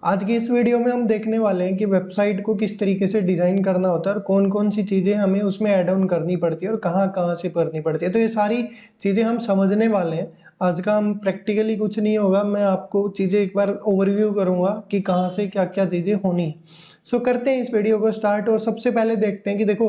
आज की इस वीडियो में हम देखने वाले हैं कि वेबसाइट को किस तरीके से डिज़ाइन करना होता है और कौन-कौन सी चीज़ें हमें उसमें ऐड ऑन करनी पड़ती है और कहाँ-कहाँ से करनी पड़ती है। तो ये सारी चीज़ें हम समझने वाले हैं। आज का हम प्रैक्टिकली कुछ नहीं होगा, मैं आपको चीज़ें एक बार ओवरव्यू करूँगा कि कहाँ से क्या-क्या चीज़ें होनी है। सो करते हैं इस वीडियो को स्टार्ट और सबसे पहले देखते हैं कि देखो,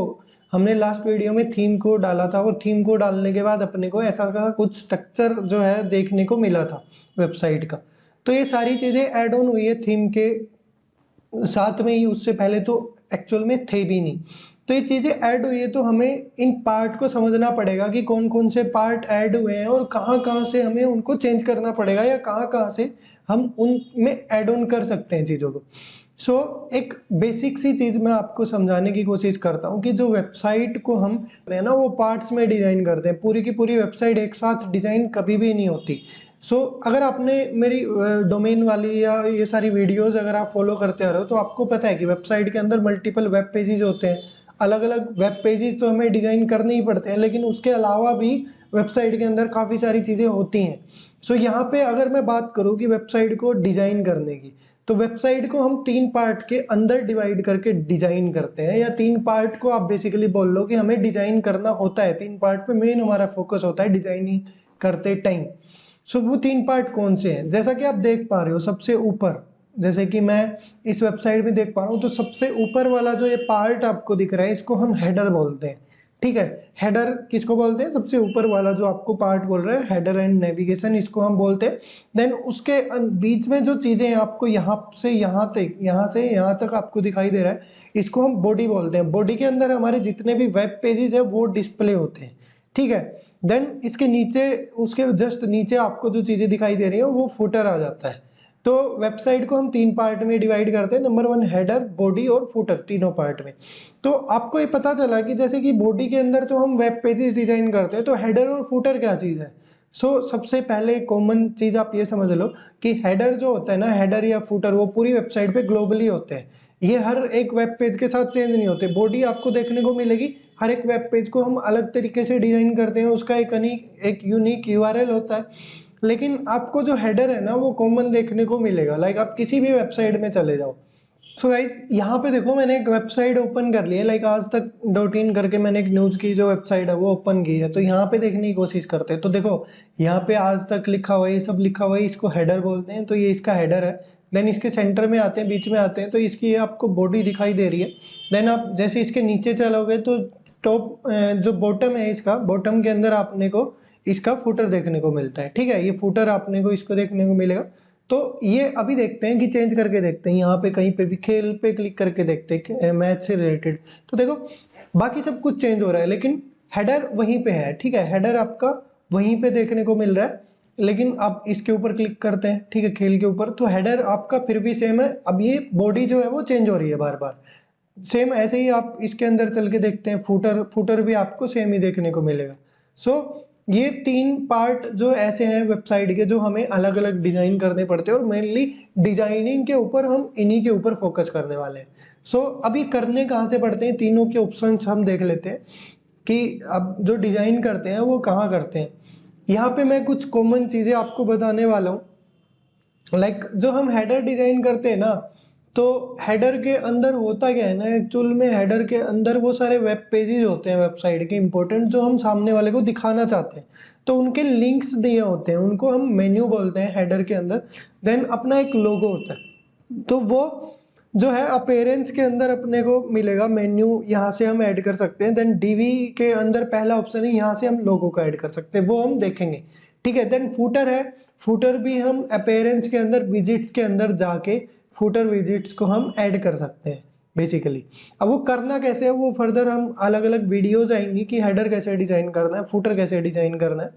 हमने लास्ट वीडियो में थीम को डाला था और थीम को डालने के बाद अपने को ऐसा का कुछ स्ट्रक्चर जो है देखने को मिला था वेबसाइट का। तो ये सारी चीज़ें ऐड ऑन हुई है थीम के साथ में ही, उससे पहले तो एक्चुअल में थे भी नहीं। तो ये चीज़ें ऐड हुई है तो हमें इन पार्ट को समझना पड़ेगा कि कौन-कौन से पार्ट ऐड हुए हैं और कहाँ-कहाँ से हमें उनको चेंज करना पड़ेगा या कहाँ-कहाँ से हम उनमें ऐड ऑन कर सकते हैं चीज़ों को। एक बेसिक सी चीज़ मैं आपको समझाने की कोशिश करता हूँ कि जो वेबसाइट को हम है ना वो पार्ट्स में डिज़ाइन करते हैं। पूरी की पूरी वेबसाइट एक साथ डिज़ाइन कभी भी नहीं होती। अगर आपने मेरी डोमेन वाली या ये सारी वीडियोज़ अगर आप फ़ॉलो करते आ रहे हो तो आपको पता है कि वेबसाइट के अंदर मल्टीपल वेब पेजेज़ होते हैं। अलग-अलग वेब पेजेज़ तो हमें डिज़ाइन करने ही पड़ते हैं, लेकिन उसके अलावा भी वेबसाइट के अंदर काफ़ी सारी चीज़ें होती हैं। यहाँ पे अगर मैं बात करूँ कि वेबसाइट को डिज़ाइन करने की, तो वेबसाइट को हम 3 पार्ट के अंदर डिवाइड करके डिज़ाइन करते हैं, या 3 पार्ट को आप बेसिकली बोल लो कि हमें डिज़ाइन करना होता है। 3 पार्ट पे मेन हमारा फ़ोकस होता है डिज़ाइनिंग करते टाइम। वो 3 पार्ट कौन से हैं? जैसा कि आप देख पा रहे हो सबसे ऊपर, जैसे कि मैं इस वेबसाइट में देख पा रहा हूँ, तो सबसे ऊपर वाला जो ये पार्ट आपको दिख रहा है इसको हम हेडर बोलते हैं। ठीक है? हेडर किसको बोलते हैं? सबसे ऊपर वाला जो आपको पार्ट बोल रहा है हेडर एंड नेविगेशन, इसको हम बोलते हैं। देन उसके बीच में जो चीज़ें आपको यहाँ से यहाँ तक आपको दिखाई दे रहा है, इसको हम बॉडी बोलते हैं। बॉडी के अंदर हमारे जितने भी वेब पेजेज़ हैं वो डिस्प्ले होते हैं। ठीक है? देन इसके नीचे, उसके जस्ट नीचे आपको जो चीज़ें दिखाई दे रही हैं वो फुटर आ जाता है। तो वेबसाइट को हम 3 पार्ट में डिवाइड करते हैं। नंबर 1 हेडर, बॉडी और फुटर, तीनों पार्ट में। तो आपको ये पता चला कि जैसे कि बॉडी के अंदर तो हम वेब पेजेस डिज़ाइन करते हैं, तो हेडर और फुटर क्या चीज़ है? सबसे पहले कॉमन चीज़ आप ये समझ लो कि हेडर जो होता है ना, हेडर या फुटर, वो पूरी वेबसाइट पे ग्लोबली होते हैं। ये हर एक वेब पेज के साथ चेंज नहीं होते। बॉडी आपको देखने को मिलेगी, हर एक वेब पेज को हम अलग तरीके से डिज़ाइन करते हैं, उसका एक यूनिक यूआरएल होता है। लेकिन आपको जो हेडर है ना वो कॉमन देखने को मिलेगा, लाइक आप किसी भी वेबसाइट में चले जाओ। गाइस, यहाँ पे देखो मैंने एक वेबसाइट ओपन कर ली है, लाइक आज तक डॉट इन करके मैंने एक न्यूज़ की जो वेबसाइट है वो ओपन की है। तो यहाँ पे देखने की कोशिश करते हैं, तो देखो यहाँ पे आज तक लिखा हुआ है, ये सब लिखा हुआ है, इसको हेडर बोलते हैं। तो ये इसका हेडर है। देन इसके सेंटर में आते हैं, बीच में आते हैं, तो इसकी ये आपको बॉडी दिखाई दे रही है। देन आप जैसे इसके नीचे चलोगे तो टॉप जो बॉटम है, इसका बॉटम के अंदर आपने को इसका फुटर देखने को मिलता है। ठीक है? ये फुटर आपने को इसको देखने को मिलेगा। तो ये अभी देखते हैं कि चेंज करके देखते हैं, यहाँ पे कहीं पे भी खेल पे क्लिक करके देखते हैं कि मैच से रिलेटेड। तो देखो बाकी सब कुछ चेंज हो रहा है, लेकिन हेडर वहीं पे है। ठीक है? हेडर आपका वहीं पे देखने को मिल रहा है, लेकिन आप इसके ऊपर क्लिक करते हैं, ठीक है, खेल के ऊपर, तो हेडर आपका फिर भी सेम है। अब ये बॉडी जो है वो चेंज हो रही है बार बार। सेम ऐसे ही आप इसके अंदर चल के देखते हैं, फुटर फुटर भी आपको सेम ही देखने को मिलेगा। ये 3 पार्ट जो ऐसे हैं वेबसाइट के, जो हमें अलग अलग डिज़ाइन करने पड़ते हैं और मेनली डिज़ाइनिंग के ऊपर हम इन्हीं के ऊपर फोकस करने वाले हैं। अभी करने कहाँ से पड़ते हैं, तीनों के ऑप्शंस हम देख लेते हैं कि अब जो डिज़ाइन करते हैं वो कहाँ करते हैं। यहाँ पे मैं कुछ कॉमन चीज़ें आपको बताने वाला हूँ। जो हम हेडर डिज़ाइन करते हैं ना, तो हेडर के अंदर होता क्या है ना, एक्चुअल में हेडर के अंदर वो सारे वेब पेजेस होते हैं वेबसाइट के इंपॉर्टेंट, जो हम सामने वाले को दिखाना चाहते हैं। तो उनके लिंक्स दिए होते हैं, उनको हम मेन्यू बोलते हैं हेडर के अंदर। देन अपना एक लोगो होता है, तो वो जो है अपीयरेंस के अंदर अपने को मिलेगा मेन्यू, यहाँ से हम ऐड कर सकते हैं। देन डीवी के अंदर पहला ऑप्शन है, यहाँ से हम लोगो को ऐड कर सकते हैं, वो हम देखेंगे। ठीक है? देन फुटर है। फुटर भी हम अपीयरेंस के अंदर विजिट्स के अंदर जाके फुटर विजिट्स को हम ऐड कर सकते हैं बेसिकली। अब वो करना कैसे है, वो फर्दर हम अलग अलग वीडियोज आएंगी कि हेडर कैसे डिजाइन करना है, फुटर कैसे डिजाइन करना है।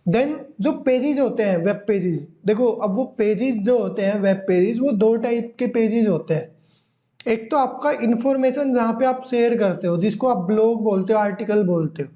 देन जो पेजेस होते हैं वेब पेजेस, देखो अब वो पेजेस जो होते हैं वेब पेजेस, वो 2 टाइप के पेजेस होते हैं। एक तो आपका इंफॉर्मेशन जहाँ पे आप शेयर करते हो, जिसको आप ब्लॉग बोलते हो, आर्टिकल बोलते हो।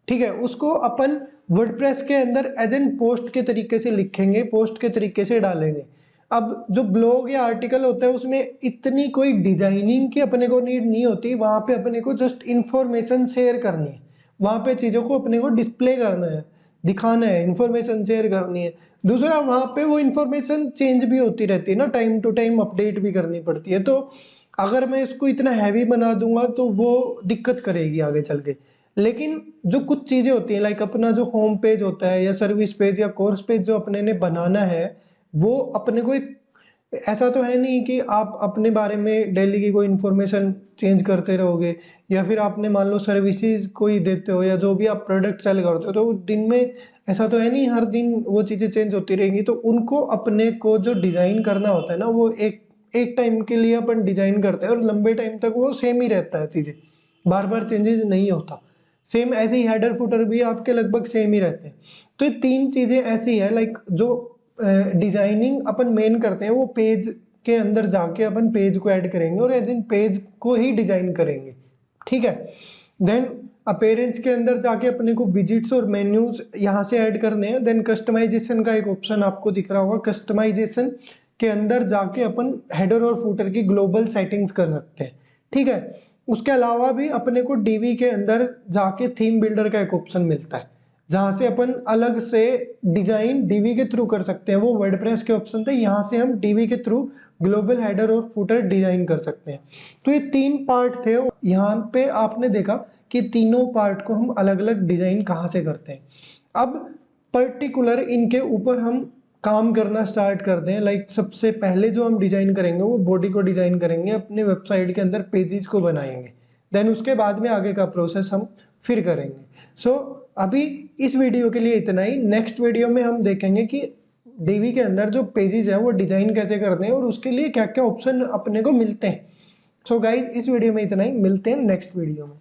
ठीक है? उसको अपन वर्डप्रेस के अंदर एज एन पोस्ट के तरीके से लिखेंगे, पोस्ट के तरीके से डालेंगे। अब जो ब्लॉग या आर्टिकल होता है उसमें इतनी कोई डिजाइनिंग की अपने को नीड नहीं होती, वहां पे अपने को जस्ट इंफॉर्मेशन शेयर करनी है, वहां पे चीजों को अपने को डिस्प्ले करना है, दिखाना है, इंफॉर्मेशन शेयर करनी है। दूसरा वहाँ पे वो इन्फॉर्मेशन चेंज भी होती रहती है ना, टाइम टू टाइम अपडेट भी करनी पड़ती है। तो अगर मैं इसको इतना हैवी बना दूंगा तो वो दिक्कत करेगी आगे चल के। लेकिन जो कुछ चीज़ें होती हैं, लाइक अपना जो होम पेज होता है या सर्विस पेज या कोर्स पेज जो अपने ने बनाना है, वो अपने को एक, ऐसा तो है नहीं कि आप अपने बारे में डेली की कोई इन्फॉर्मेशन चेंज करते रहोगे, या फिर आपने मान लो सर्विसेज कोई देते हो या जो भी आप प्रोडक्ट सेल करते हो, तो दिन में ऐसा तो है नहीं हर दिन वो चीज़ें चेंज होती रहेंगी। तो उनको अपने को जो डिज़ाइन करना होता है ना, वो एक एक टाइम के लिए अपन डिज़ाइन करते हैं और लंबे टाइम तक वो सेम ही रहता है, चीज़ें बार बार चेंजेस नहीं होता। सेम ऐसे ही हेडर फुटर भी आपके लगभग सेम ही रहते हैं। तो ये तीन चीज़ें ऐसी है, लाइक जो डिजाइनिंग अपन मेन करते हैं वो पेज के अंदर जाके अपन पेज को ऐड करेंगे और एज इन पेज को ही डिजाइन करेंगे, ठीक है। देन अपेरेंस के अंदर जाके अपने को विजिट्स और मेन्यूज यहाँ से ऐड करने हैं। देन कस्टमाइजेशन का एक ऑप्शन आपको दिख रहा होगा, कस्टमाइजेशन के अंदर जाके अपन हेडर और फुटर की ग्लोबल सेटिंग्स कर सकते हैं, ठीक है। उसके अलावा भी अपने को डीवी के अंदर जाके थीम बिल्डर का एक ऑप्शन मिलता है, जहाँ से अपन अलग से डिजाइन डीवी के थ्रू कर सकते हैं। वो वर्डप्रेस के ऑप्शन थे, यहाँ से हम डीवी के थ्रू ग्लोबल हेडर और फुटर डिजाइन कर सकते हैं। तो ये तीन पार्ट थे, यहाँ पे आपने देखा कि तीनों पार्ट को हम अलग अलग डिजाइन कहाँ से करते हैं। अब पर्टिकुलर इनके ऊपर हम काम करना स्टार्ट करते हैं। लाइक सबसे पहले जो हम डिजाइन करेंगे वो बॉडी को डिजाइन करेंगे, अपने वेबसाइट के अंदर पेजेस को बनाएंगे। देन उसके बाद में आगे का प्रोसेस हम फिर करेंगे। सो अभी इस वीडियो के लिए इतना ही। नेक्स्ट वीडियो में हम देखेंगे कि डीवी के अंदर जो पेजेस है वो डिजाइन कैसे करते हैं और उसके लिए क्या क्या ऑप्शन अपने को मिलते हैं। सो गाइज इस वीडियो में इतना ही, मिलते हैं नेक्स्ट वीडियो में।